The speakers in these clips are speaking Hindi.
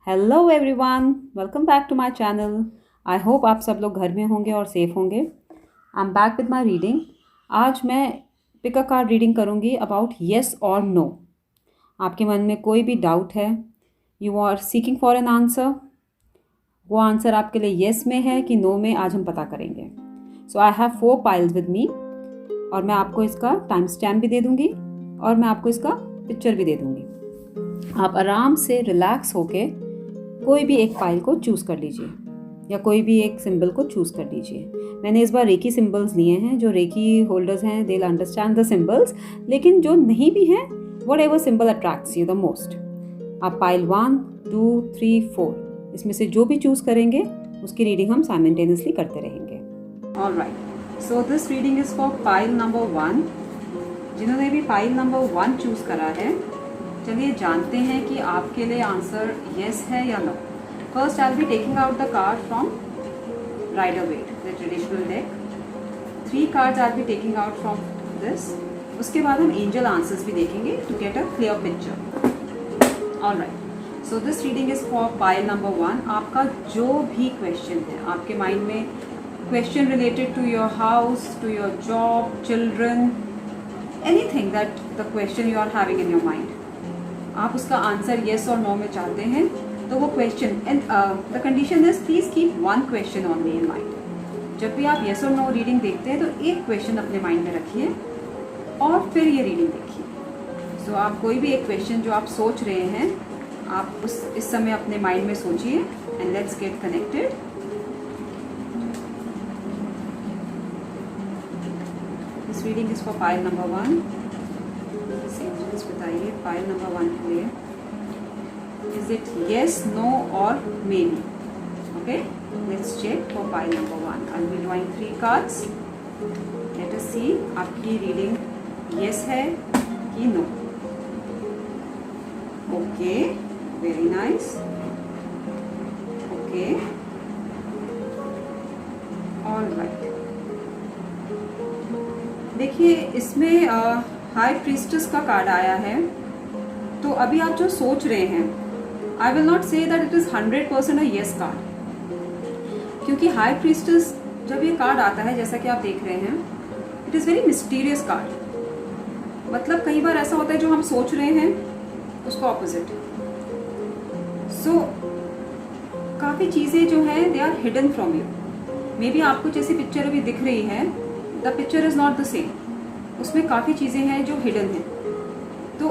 Hello everyone, welcome back to my channel. I hope आप सब लोग घर में होंगे और सेफ होंगे। I am back with my reading. आज मैं पिक अ कार्ड रीडिंग करूँगी अबाउट येस और नो। आपके मन में कोई भी डाउट है, you are seeking for an answer, वो आंसर आपके लिए येस में है कि नो में, आज हम पता करेंगे। So I have 4 piles with me और मैं आपको इसका टाइम स्टैम्प भी दे दूँगी और मैं आपको इसका पिक्चर भी दे दूँगी। आप आराम से रिलैक्स होके कोई भी एक फाइल को चूज़ कर लीजिए या कोई भी एक सिंबल को चूज़ कर लीजिए। मैंने इस बार रेकी सिंबल्स लिए हैं। जो रेकी होल्डर्स हैं they will understand the symbols, लेकिन जो नहीं भी हैं, what ever symbol attracts you the most. आप पाइल 1, 2, 3, 4 इसमें से जो भी चूज़ करेंगे उसकी रीडिंग हम साइमल्टेनियसली करते रहेंगे। Alright, so this reading is for pile number 1। जिन्होंने भी पाइल नंबर 1 चूज़ करा है, चलिए जानते हैं कि आपके लिए आंसर येस है या no. First I will be taking out the card from Rider Waite, the traditional deck. 3 cards I will be taking out from this. उसके बाद हम एंजल आंसर्स भी देखेंगे to get a clear picture. Alright, so this reading is for pile number 1। आपका जो भी क्वेश्चन है, आपके माइंड में question related to your house, to your job, children, anything that the question you are having in your mind, आप उसका आंसर येस और नो में चाहते हैं, तो वो question, and the condition is please keep 1 question only in mind. जब भी आप येस और नो रीडिंग देखते हैं तो एक क्वेश्चन अपने माइंड में रखिए और फिर ये रीडिंग देखिए। सो आप कोई भी एक क्वेश्चन जो आप सोच रहे हैं, आप इस समय अपने माइंड में सोचिए and let's get connected. This reading is for pile number 1। बताइए फाइल नंबर 1 के लिए, इज इट येस, नो और maybe? Okay, let's check for file number 1। I will be drawing 3 cards. Let us see आपकी रीडिंग येस है कि no. Okay, very nice. Okay, alright. देखिए इसमें हाई प्रीस्टेस का कार्ड आया है, तो अभी आप जो सोच रहे हैं, I will not say that it is 100% a yes card, क्योंकि हाई प्रीस्टेस जब ये कार्ड आता है, जैसा कि आप देख रहे हैं, it is very mysterious card. मतलब कई बार ऐसा होता है जो हम सोच रहे हैं उसको ऑपोजिट। सो काफ़ी चीज़ें जो हैं they are hidden from you. Maybe आपको जैसी पिक्चर अभी दिख रही है, the picture is not the same, उसमें काफ़ी चीज़ें हैं जो हिडन हैं। तो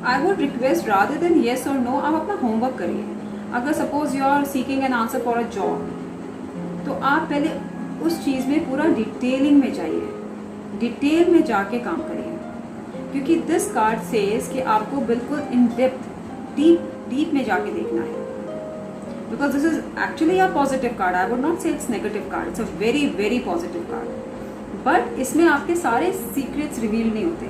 I would request rather than yes और नो, आप अपना होमवर्क करिए। अगर suppose you are seeking an answer for a job, तो आप पहले उस चीज़ में पूरा डिटेलिंग में जाइए, डिटेल में जाके काम करिए, क्योंकि दिस कार्ड सेज कि आपको बिल्कुल इन डेप्थ, डीप में जाके देखना है। Because this is actually a positive card. I would not say it's negative card, it's a very very positive card. But इसमें आपके सारे सीक्रेट्स रिवील नहीं होते,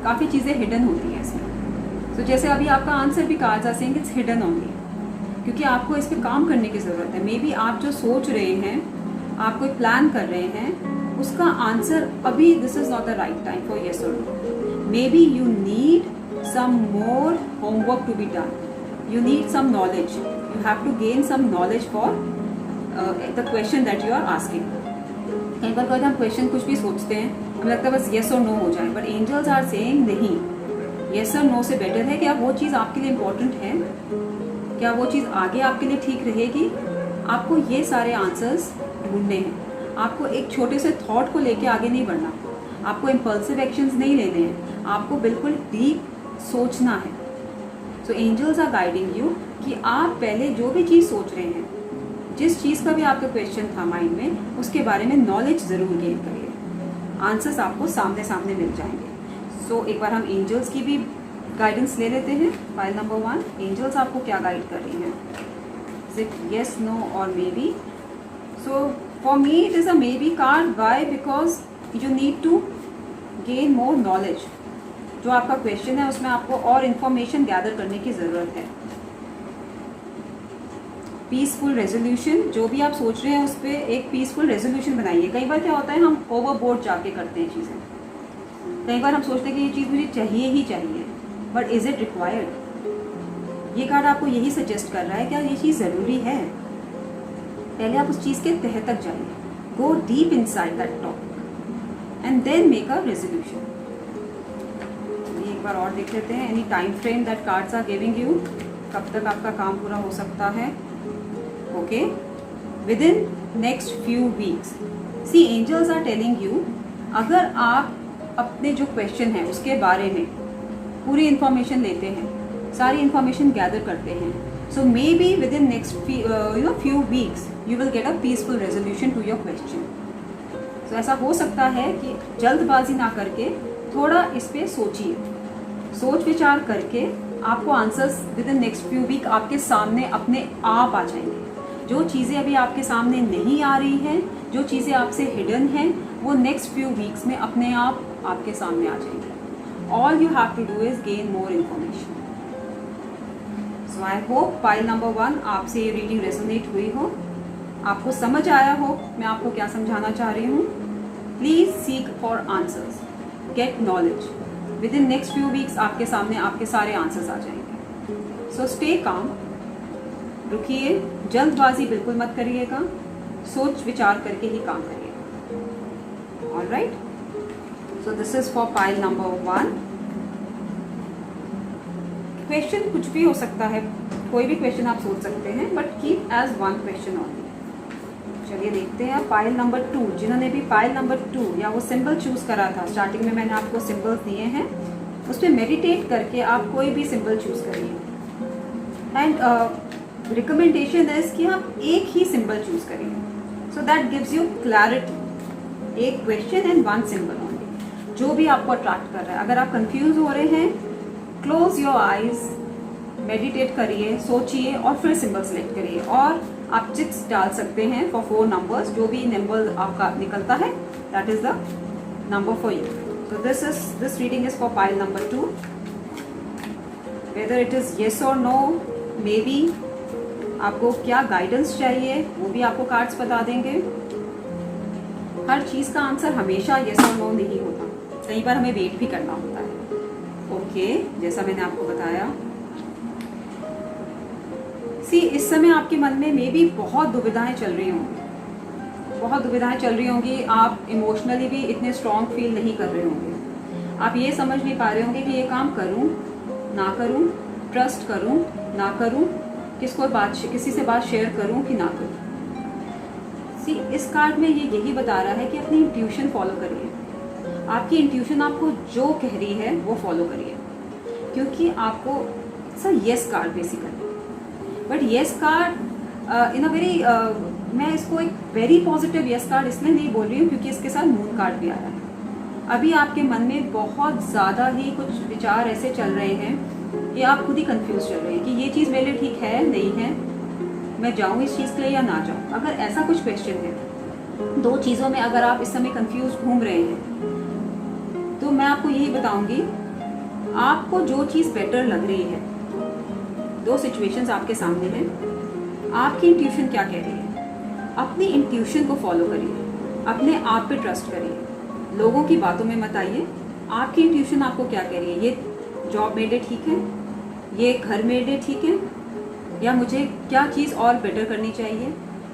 काफ़ी चीज़ें हिडन होती हैं इसमें। तो जैसे अभी आपका आंसर भी cards are saying it's hidden only, क्योंकि आपको इस पर काम करने की ज़रूरत है। मे बी आप जो सोच रहे हैं, आप कोई प्लान कर रहे हैं, उसका आंसर अभी this is not the right time for yes और no. Maybe you need some more homework to be done, you need some knowledge, you have to gain some knowledge for the question that you are asking. कई बार हम क्वेश्चन कुछ भी सोचते हैं, हमें लगता है बस येस और नो हो जाए, बट एंजल्स आर सेइंग नहीं, येस और नो से बेटर है क्या वो चीज़ आपके लिए इम्पोर्टेंट है, क्या वो चीज़ आगे आपके लिए ठीक रहेगी। आपको ये सारे आंसर्स ढूंढने हैं। आपको एक छोटे से थॉट को लेके आगे नहीं बढ़ना, आपको इम्पल्सिव एक्शंस नहीं लेने हैं, आपको बिल्कुल डीप सोचना है। So angels are guiding you कि आप पहले जो भी चीज़ सोच रहे हैं, जिस चीज़ का भी आपका क्वेश्चन था माइंड में, उसके बारे में नॉलेज ज़रूर गेन करिए। आंसर्स आपको सामने सामने मिल जाएंगे। सो एक बार हम एंजल्स की भी गाइडेंस ले लेते हैं। फाइल नंबर 1, एंजल्स आपको क्या गाइड कर रही हैं? इज इट येस, नो और maybe? So for me it is a maybe card. Why? Because you need to gain more knowledge. जो आपका क्वेश्चन है उसमें आपको और इन्फॉर्मेशन गैदर करने की ज़रूरत है। पीसफुल रेजोल्यूशन, जो भी आप सोच रहे हैं उस पर एक पीसफुल रेजोल्यूशन बनाइए। कई बार क्या होता है, हम ओवरबोर्ड जाके करते हैं चीज़ें। कई बार हम सोचते हैं कि ये चीज़ मुझे चाहिए ही चाहिए, बट इज़ इट रिक्वायर्ड? ये कार्ड आपको यही सजेस्ट कर रहा है क्या ये चीज़ ज़रूरी है। पहले आप उस चीज़ के तह तक जाइए, go deep inside that topic and then make a resolution. एक बार और देख लेते हैं, any time frame that cards are giving you, कब तक आपका काम पूरा हो सकता है। Okay, within next few weeks. See angels are telling you, अगर आप अपने जो क्वेश्चन है उसके बारे में पूरी इंफॉर्मेशन लेते हैं, सारी इंफॉर्मेशन गैदर करते हैं, so maybe within next few weeks you will get a peaceful resolution to your question. तो ऐसा हो सकता है कि जल्दबाजी ना करके थोड़ा इस पे सोचिए, सोच विचार करके आपको answers within next few week आपके सामने अपने आप आ जाएंगे। जो चीज़ें अभी आपके सामने नहीं आ रही हैं, जो चीज़ें आपसे हिडन हैं, वो नेक्स्ट फ्यू वीक्स में अपने आप आपके सामने आ जाएंगी। All you have to do is gain more information. So I hope file number 1 आपसे ये रीडिंग रेजोनेट हुई हो, आपको समझ आया हो मैं आपको क्या समझाना चाह रही हूँ। Please seek for answers, get knowledge. With in next few weeks आपके सामने आपके सारे आंसर्स आ जाएंगे। सो स्टे काम, रुकिए, जल्दबाजी बिल्कुल मत करिएगा, सोच विचार करके ही काम करिएगा। Alright, so this is for pile number 1। Question कुछ भी हो सकता है, कोई भी क्वेश्चन आप सोच सकते हैं, but keep as one question only. चलिए देखते हैं पाइल नंबर 2, जिन्होंने भी पाइल नंबर 2 या वो सिंबल चूज करा था, स्टार्टिंग में मैंने आपको सिंबल्स दिए हैं, उस पर मेडिटेट करके आप कोई भी सिंबल चूज करिए। एंड रिकमेंडेशन है कि आप एक ही सिंबल चूज करिए, so that gives you clarity. एक question and one symbol only, जो भी आपको अट्रैक्ट कर रहा है। अगर आप कंफ्यूज हो रहे हैं, क्लोज योर आईज, मेडिटेट करिए, सोचिए और फिर सिंबल सेलेक्ट करिए, और आप चिक्स डाल सकते हैं फॉर 4 नंबर्स। जो भी नंबर आपका निकलता है that is the number for you. So this reading is for pile number 2। Whether it is yes और नो, मे बी आपको क्या गाइडेंस चाहिए वो भी आपको कार्ड्स बता देंगे। हर चीज़ का आंसर हमेशा येस और नो नहीं होता, कई बार हमें वेट भी करना होता है। ओके, जैसा मैंने आपको बताया। सी इस समय आपके मन में मे बी बहुत दुविधाएं चल रही होंगी, बहुत दुविधाएं चल रही होंगी। आप इमोशनली भी इतने स्ट्रॉन्ग फील नहीं कर रहे होंगे। आप ये समझ नहीं पा रहे होंगे कि ये काम करूं ना करूं, ट्रस्ट करूं ना करूं, किसी से बात शेयर करूं कि ना करूं। सी इस कार्ड में ये यही बता रहा है कि अपनी इंट्यूशन फॉलो करिए। आपकी इंट्यूशन आपको जो कह रही है वो फॉलो करिए, क्योंकि आपको yes card basically, but yes card in a very, मैं इसको एक वेरी पॉजिटिव येस कार्ड इसलिए नहीं बोल रही हूँ क्योंकि इसके साथ मून कार्ड भी आ रहा है। अभी आपके मन में बहुत ज़्यादा ही कुछ विचार ऐसे चल रहे हैं कि आप खुद ही कंफ्यूज चल रहे हैं कि ये चीज़ मेरे लिए ठीक है नहीं है, मैं जाऊँ इस चीज़ के लिए या ना जाऊँ। अगर ऐसा कुछ क्वेश्चन है, 2 चीज़ों में अगर आप इस समय कंफ्यूज घूम रहे हैं, तो मैं आपको यही बताऊंगी, आपको जो चीज़ बेटर लग रही है, 2 सिचुएशंस आपके सामने हैं, आपकी इंट्यूशन क्या कह रही है, अपनी इंट्यूशन को फॉलो करिए, अपने आप पे ट्रस्ट करिए, लोगों की बातों में मत आइए। आपकी इंट्यूशन आपको क्या कह रही है, ये जॉब मेरे लिए ठीक है, ये घर मेरे लिए ठीक है, या मुझे क्या चीज़ और बेटर करनी चाहिए।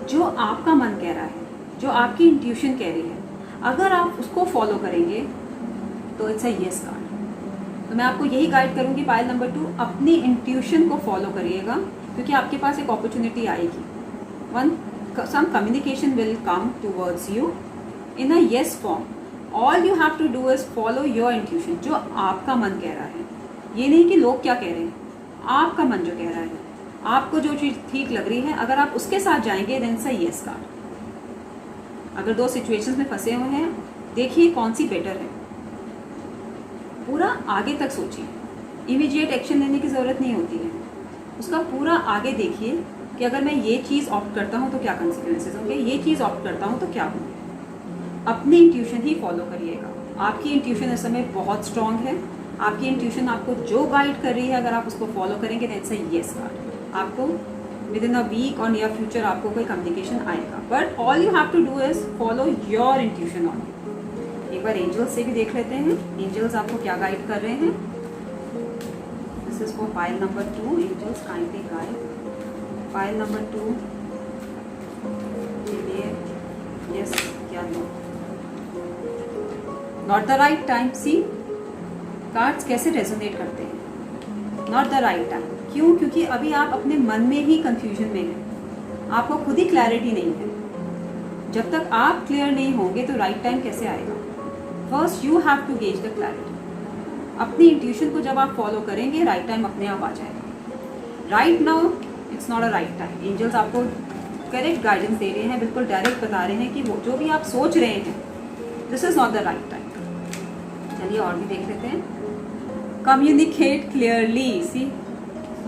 जो आपका मन कह रहा है, जो आपकी इंट्यूशन कह रही है, अगर आप उसको फॉलो करेंगे तो इट्स अ यस कार्ड। तो मैं आपको यही गाइड करूंगी पाइल नंबर 2, अपनी इंट्यूशन को फॉलो करिएगा, क्योंकि आपके पास एक अपॉर्चुनिटी आएगी। Some communication will come towards you in a yes form. All you have to do is follow your intuition, जो आपका मन कह रहा है। ये नहीं कि लोग क्या कह रहे हैं, आपका मन जो कह रहा है, आपको जो चीज़ ठीक लग रही है, अगर आप उसके साथ जाएंगे देन से यस कार्ड। अगर 2 सिचुएशंस में फंसे हुए हैं, देखिए कौन सी बेटर है, पूरा आगे तक सोचिए। इमीडिएट एक्शन लेने की ज़रूरत नहीं होती है, उसका पूरा आगे देखिए कि अगर मैं ये चीज़ ऑप्ट करता हूँ तो क्या कंसिक्वेंसेस होंगे, ये चीज़ ऑप्ट करता हूँ तो क्या होंगे। अपनी इंट्यूशन ही फॉलो करिएगा। आपकी इंट्यूशन इस समय बहुत स्ट्रांग है, आपकी इंट्यूशन आपको जो गाइड कर रही है, अगर आप उसको फॉलो करेंगे दैट्स अ यस कार्ड। आपको विद इन अ वीक और नियर फ्यूचर आपको कोई कम्युनिकेशन आएगा, but all you have to do is follow your intuition only. एक बार एंजल्स से भी देख लेते हैं, एंजल्स आपको क्या गाइड कर रहे हैं। This is for pile number 2. Angels kindly guide pile number 2 के लिए. यस, क्या no, not the right time. See cards कैसे रेजोनेट करते हैं. Not the right time. क्यों? क्योंकि अभी आप अपने मन में ही कंफ्यूजन में हैं, आपको खुद ही क्लैरिटी नहीं है. जब तक आप क्लियर नहीं होंगे तो राइट टाइम कैसे आएगा. First you have to gauge the clarity. अपनी इंट्यूशन को जब आप फॉलो करेंगे राइट टाइम अपने आप आ जाएगा. Right now it's not a right time. Angels आपको करेक्ट गाइडेंस दे रहे हैं, बिल्कुल डायरेक्ट बता रहे हैं कि वो जो भी आप सोच रहे हैं this is not the right time. चलिए और भी देख लेते हैं. Communicate clearly. See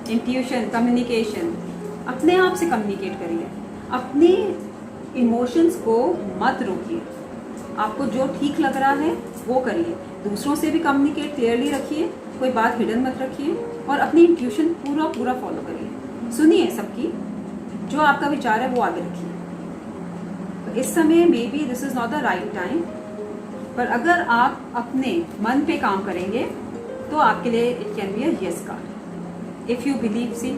intuition, communication, अपने आप से कम्युनिकेट करिए. अपने इमोशंस को मत रोकिए. आपको जो ठीक लग रहा है वो करिए. दूसरों से भी कम्युनिकेट क्लियरली रखिए, कोई बात हिडन मत रखिए और अपनी इंट्यूशन पूरा फॉलो करिए. सुनिए सबकी, जो आपका विचार है वो आगे रखिए. तो इस समय may be this is not the right time, पर अगर आप अपने मन पे काम करेंगे तो आपके लिए it can be a yes card. If you believe. See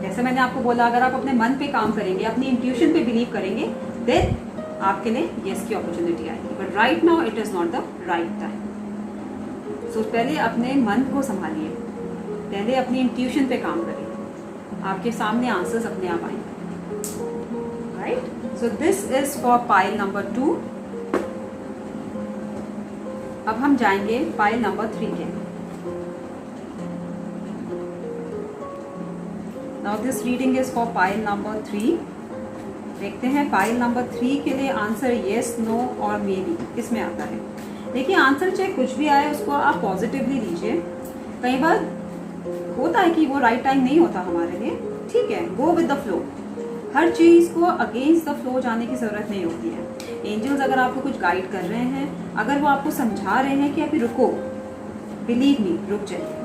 जैसे मैंने आपको बोला, अगर आप अपने मन पे काम करेंगे, अपनी इंट्यूशन पे बिलीव करेंगे, देन आपके लिए यस की अपॉर्चुनिटी आएगी. But right now it is not the right time. So पहले अपने मन को संभालिए, पहले अपनी इंट्यूशन पे काम करिए, आपके सामने आंसर्स अपने आप आएंगे. Right. So this is for pile number 2. अब हम जाएंगे पाइल नंबर 3 के. Now this reading is for pile number 3. देखते हैं पाइल नंबर 3 के लिए आंसर येस, नो और मे बी किस में आता है. देखिए, आंसर चाहे कुछ भी आए उसको आप पॉजिटिवली लीजिए. कई बार होता है कि वो राइट टाइम नहीं होता हमारे लिए, ठीक है, गो विद द फ्लो. हर चीज़ को अगेंस्ट द फ्लो जाने की ज़रूरत नहीं होती है. एंजल्स अगर आपको कुछ गाइड कर रहे हैं, अगर वो आपको समझा रहे हैं कि अभी रुको, बिलीव मी, रुक जाइए.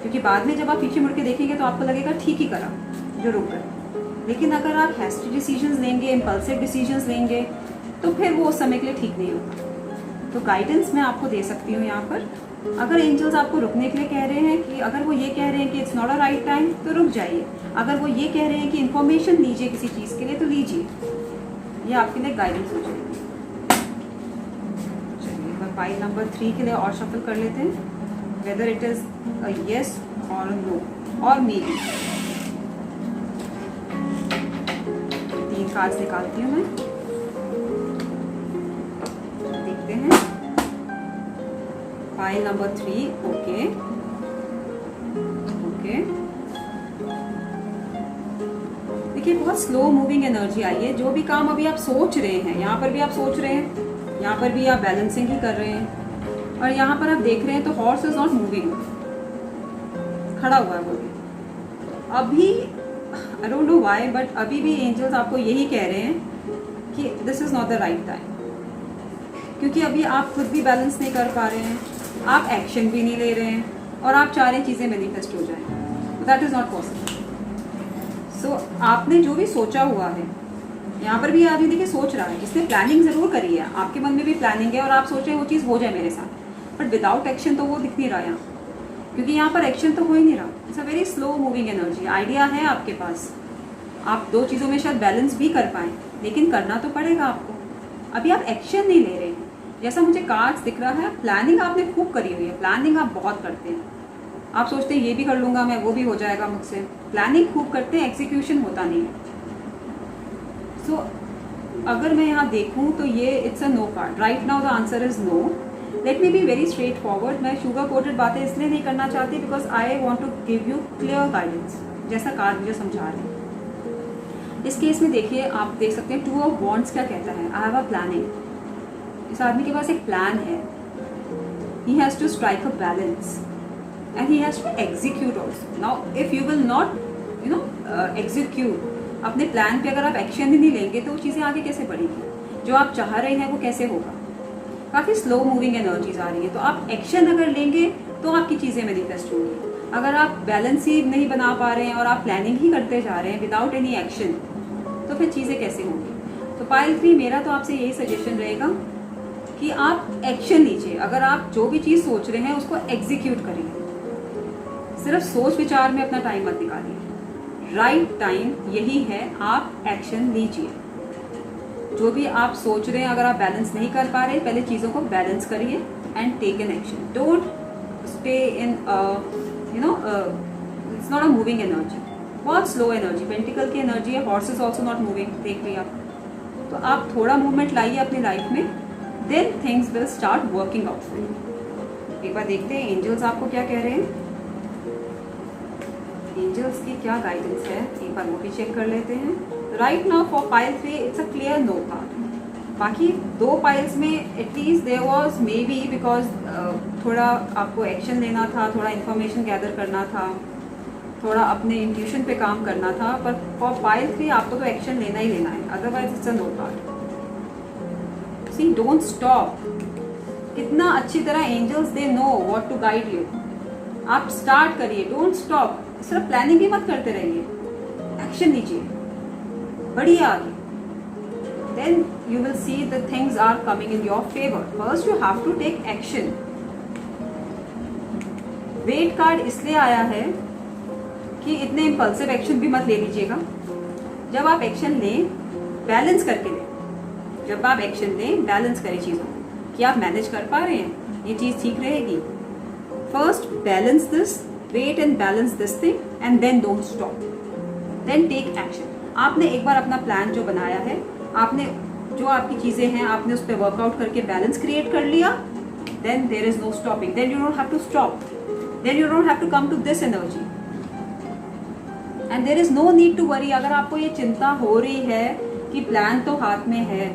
क्योंकि बाद में जब आप पीछे मुड़ के देखेंगे तो आपको लगेगा ठीक ही करा जो रुक गए. लेकिन अगर आप हैस्टी डिसीजंस लेंगे, इम्पल्सिव डिसीजंस लेंगे, तो फिर वो उस समय के लिए ठीक नहीं होगा. तो गाइडेंस मैं आपको दे सकती हूँ यहाँ पर. अगर एंजल्स आपको रुकने के लिए कह रहे हैं, कि अगर वो ये कह रहे हैं कि it's not a right time, तो रुक जाइए. अगर वो ये कह रहे हैं कि इन्फॉर्मेशन लीजिए किसी चीज़ के लिए, तो लीजिए. ये आपके लिए गाइडेंस हो जाएगी. चलिए पाइल नंबर 3 के लिए और शफल कर लेते हैं. Whether it is a yes और नो और मे बी. 3 कार्ड्स निकालती हूँ मैं. देखते हैं. Pile number 3. Okay okay. देखिए, बहुत स्लो मूविंग एनर्जी आई है. जो भी काम अभी आप सोच रहे हैं, यहाँ पर भी आप सोच रहे हैं, यहाँ पर भी आप बैलेंसिंग ही कर रहे हैं, और यहाँ पर आप देख रहे हैं तो हॉर्स इज नॉट मूविंग, खड़ा हुआ है वो भी. अभी I don't know why, but अभी भी एंजल्स आपको यही कह रहे हैं कि this is not the right time. क्योंकि अभी आप खुद भी बैलेंस नहीं कर पा रहे हैं, आप एक्शन भी नहीं ले रहे हैं, और आप चाह रहे हैं चीज़ें मैनिफेस्ट हो जाएं. That is not possible. So आपने जो भी सोचा हुआ है, यहाँ पर भी आदमी देखिए सोच रहा है, इसने प्लानिंग ज़रूर करी है, आपके मन में भी प्लानिंग है और आप सोच रहे हैं वो चीज़ हो जाए मेरे साथ, बट विदाउट एक्शन तो वो दिख नहीं रहा यहाँ. क्योंकि यहाँ पर एक्शन तो हो ही नहीं रहा. It's a very slow moving energy. Idea है आपके पास, आप 2 चीज़ों में शायद बैलेंस भी कर पाएँ, लेकिन करना तो पड़ेगा आपको. अभी आप एक्शन नहीं ले रहे हैं. जैसा मुझे कार्ड्स दिख रहा है, प्लानिंग आपने खूब करी हुई है. प्लानिंग आप बहुत करते हैं. आप सोचते हैं ये भी कर लूँगा मैं, वो भी हो जाएगा मुझसे. प्लानिंग खूब करते हैं, एग्जीक्यूशन होता नहीं है. सो अगर मैं यहाँ देखूँ तो ये it's a no card. Right now the answer is no. Let me be very straightforward. मैं शुगर कोटेड बातें इसलिए नहीं करना चाहती because I want to give you clear guidance, जैसा कार्ड मुझे समझा रहे हैं. इस केस में देखिए, आप देख सकते हैं 2 ऑफ वॉन्ड्स क्या कहता है. I have a planning. इस आदमी के पास एक प्लान है. He has to strike a balance and he has to execute also. Now if you will not execute अपने प्लान पे, अगर आप एक्शन ही नहीं लेंगे तो वो चीज़ें आगे कैसे बढ़ेंगी. जो आप चाह रहे हैं वो कैसे होगा. काफ़ी स्लो मूविंग एनर्जीज आ रही है. तो आप एक्शन अगर लेंगे तो आपकी चीज़ें मैनिफेस्ट होंगी. अगर आप बैलेंस ही नहीं बना पा रहे हैं और आप प्लानिंग ही करते जा रहे हैं विदाउट एनी एक्शन, तो फिर चीज़ें कैसे होंगी. तो पाइल 3, मेरा तो आपसे यही सजेशन रहेगा कि आप एक्शन लीजिए. अगर आप जो भी चीज़ सोच रहे हैं उसको एग्जीक्यूट करिए. सिर्फ सोच विचार में अपना टाइम मत निकालिए। राइट टाइम यही है, आप एक्शन लीजिए। जो भी आप सोच रहे हैं, अगर आप बैलेंस नहीं कर पा रहे, पहले चीज़ों को बैलेंस करिए and take an action. Don't stay in it's not a moving energy, बहुत स्लो एनर्जी, पेंटिकल की एनर्जी है, horse is also not moving, देख लिया। तो आप थोड़ा मूवमेंट लाइए अपनी लाइफ में, then things will start working out for you. एक बार देखते हैं एंजल्स आपको क्या कह रहे हैं, एंजल्स की क्या गाइडेंस है, एक बार वो भी चेक कर लेते हैं। Right now for pile 3 it's a clear no card. बाकी 2 पाइल्स में at least there was maybe, because थोड़ा आपको एक्शन लेना था, थोड़ा इन्फॉर्मेशन गैदर करना था, थोड़ा अपने इंट्यूशन पे काम करना था, पर फॉर पाइल 3 आपको तो एक्शन लेना ही लेना है, otherwise it's a no card. See don't stop. कितना अच्छी तरह angels they know what to guide you. आप स्टार्ट करिए, डोंट स्टॉप। सिर्फ प्लानिंग ही मत करते रहिए, एक्शन लीजिए, बढ़िए आगे। Then you will see the things are coming in your favour. First you have to take action. Wait card इसलिए आया है कि इतने इम्पल्सिव एक्शन भी मत ले लीजिएगा। जब आप एक्शन लें, बैलेंस करके लें। जब आप एक्शन लें, बैलेंस करें चीज़ों को कि आप मैनेज कर पा रहे हैं, ये चीज़ ठीक रहेगी। First balance this, wait and balance this thing, and then don't stop, then take action. आपने एक बार अपना प्लान जो बनाया है, आपने जो आपकी चीज़ें हैं, आपने उस पर वर्कआउट करके बैलेंस क्रिएट कर लिया, then there is no stopping, then you don't have to stop, then you don't have to come to this energy and there is no need to worry. अगर आपको ये चिंता हो रही है कि प्लान तो हाथ में है,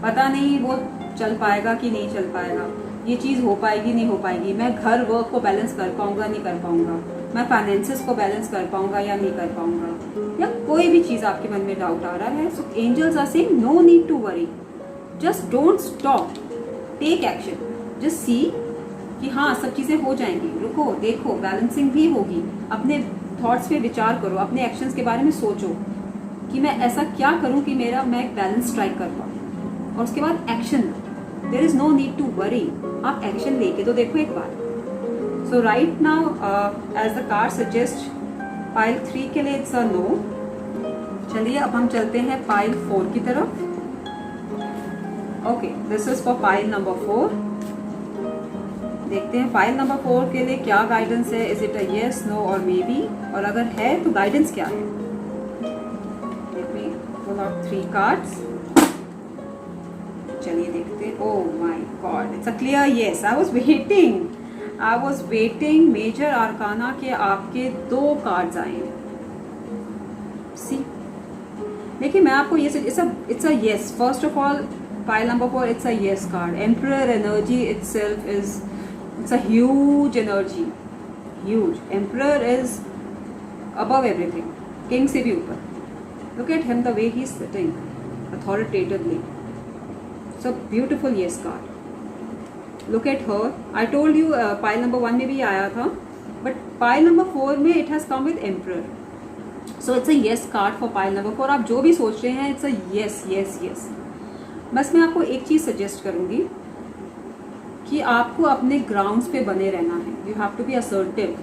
पता नहीं वो चल पाएगा कि नहीं चल पाएगा, ये चीज़ हो पाएगी नहीं हो पाएगी, मैं घर वर्क को बैलेंस कर पाऊंगा नहीं कर पाऊंगा, मैं फाइनेंसेस को बैलेंस कर पाऊंगा या नहीं कर पाऊंगा, या कोई भी चीज़ आपके मन में डाउट आ रहा है, so angels are saying no need to worry, just don't stop, take action, just see कि हाँ सब चीज़ें हो जाएंगी, रुको देखो बैलेंसिंग भी होगी। अपने थॉट्स पे विचार करो, अपने एक्शंस के बारे में सोचो कि मैं ऐसा क्या करूं कि मैं एक बैलेंस स्ट्राइक कर पाऊँ, और उसके बाद action. There is no need to worry, आप एक्शन लेके तो देखो एक बार। So right now as the card suggest, pile 3 के लिए इट्स अ नो। चलिए अब हम चलते हैं पाइल 4 की तरफ। Okay, this is for pile number 4। देखते हैं पाइल नंबर 4 के लिए क्या गाइडेंस है, is it a yes, no और मे बी, और अगर है तो गाइडेंस क्या है। Let me pull out 3 cards. चलिए देखते हैं। Oh my god, it's a clear yes. I was waiting major arcana के आपके 2 कार्ड्स आए। सी देखिए, मैं आपको ये it's a yes. First of all pile number 4 it's a yes card. Emperor energy itself is it's a huge energy, huge. Emperor is above everything, king से भी ऊपर. Look at him, the way he's sitting authoritatively. So beautiful yes card. Look at her. I told you pile number 1 में भी आया था, but pile number 4 में it has come with Emperor. So it's a yes card for pile number 4. आप जो भी सोच रहे हैं, it's a yes, yes, yes. बस मैं आपको एक चीज़ सजेस्ट करूँगी कि आपको अपने ग्राउंड्स पे बने रहना है। You have to be assertive.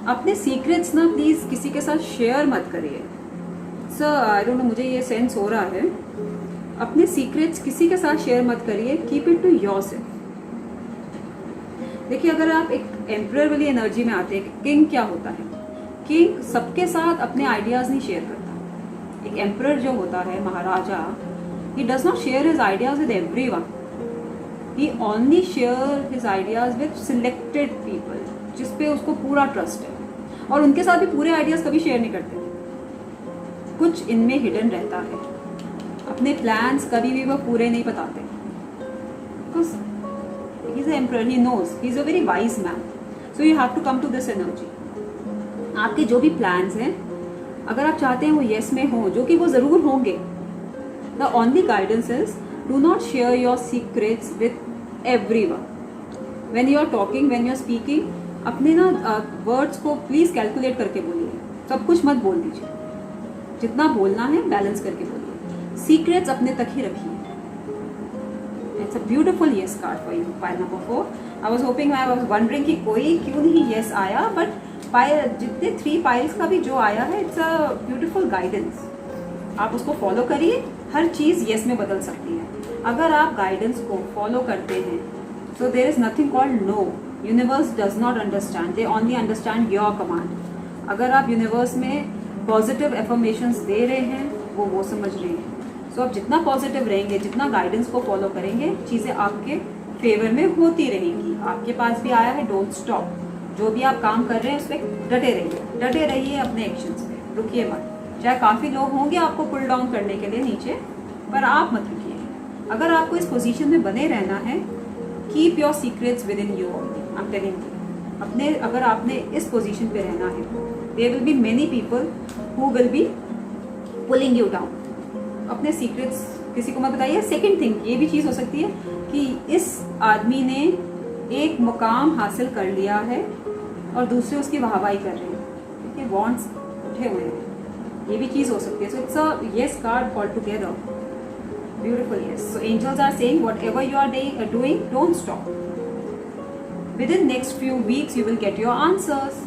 अपने सीक्रेट्स ना प्लीज़ किसी के साथ शेयर मत करिए। सर आई डोंट नो, मुझे ये सेंस हो रहा है, अपने सीक्रेट्स किसी के साथ शेयर मत करिए, कीप इट टू योरसेल्फ। देखिए, अगर आप एक एम्परर वाली एनर्जी में आते हैं, किंग क्या होता है, किंग सबके साथ अपने आइडियाज़ नहीं शेयर करता। एक एम्परर जो होता है, maharaja, he does not share his ideas with everyone. He only share his ideas with selected people, जिस पे उसको पूरा ट्रस्ट है, और उनके साथ भी पूरे आइडियाज कभी शेयर नहीं करते। कुछ इनमें हिडन रहता है, अपने प्लान्स कभी भी वो पूरे नहीं बताते। Because he is an emperor, he knows, he is a very wise man. So you have to come to this energy. आपके जो भी प्लान्स हैं, अगर आप चाहते हैं वो यस में हो, जो कि वो ज़रूर होंगे, the only guidance is do not share your secrets with everyone. When you are talking, when you are speaking, अपने ना वर्ड्स को प्लीज़ कैलकुलेट करके बोलिए, सब कुछ मत बोल दीजिए। जितना बोलना है बैलेंस करके बोलिए, सीक्रेट्स अपने तक ही रखिए। It's a beautiful yes card for you, pile number 4। I was hopping, I was wondering कि कोई क्यों नहीं येस आया, बट जितने 3 पाइल्स का भी जो आया है, इट्स अ ब्यूटीफुल गाइडेंस। आप उसको फॉलो करिए, हर चीज़ येस में बदल सकती है अगर आप गाइडेंस को फॉलो करते हैं। So there is nothing called no. Universe does not understand, they only understand your command. अगर आप यूनिवर्स में पॉजिटिव एफर्मेशंस दे रहे हैं, वो समझ रहे हैं। सो आप जितना पॉजिटिव रहेंगे, जितना गाइडेंस को फॉलो करेंगे, चीज़ें आपके फेवर में होती रहेंगी। आपके पास भी आया है डोंट स्टॉप। जो भी आप काम कर रहे हैं उस पर डटे रहिए अपने एक्शंस पे, रुकिए मत। चाहे काफ़ी लोग होंगे आपको पुल डाउन करने के लिए नीचे, पर आप मत रुकिए। अगर आपको इस पोजीशन में बने रहना है, keep your secrets within you only, I am telling you. अगर आपने इस पोजीशन पे रहना है, there will be many people who will be pulling you down. अपने सीक्रेट्स किसी को मत बताइए। सेकेंड थिंग, ये भी चीज़ हो सकती है कि इस आदमी ने एक मुकाम हासिल कर लिया है और दूसरे उसकी वाहवाही कर रहे हैं, ठीक है, वॉन्ट्स उठे हुए हैं, ये भी चीज़ हो सकती है। So it's a yes card all together, beautiful yes. So angels are saying whatever you are doing, don't stop. Within next few weeks you will get your answers.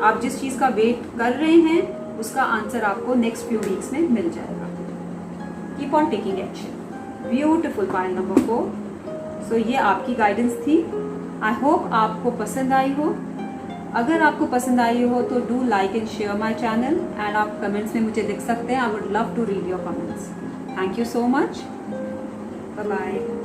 आप जिस चीज़ का वेट कर रहे हैं उसका आंसर आपको नेक्स्ट फ्यू वीक्स में मिल जाएगा। Keep on taking action. Beautiful pile number 4। सो ये आपकी गाइडेंस थी। आई होप आपको पसंद आई हो। अगर आपको पसंद आई हो तो do like and share my channel, and आप कमेंट्स में मुझे लिख सकते हैं। I would love to read your comments. Thank you so much. Bye bye.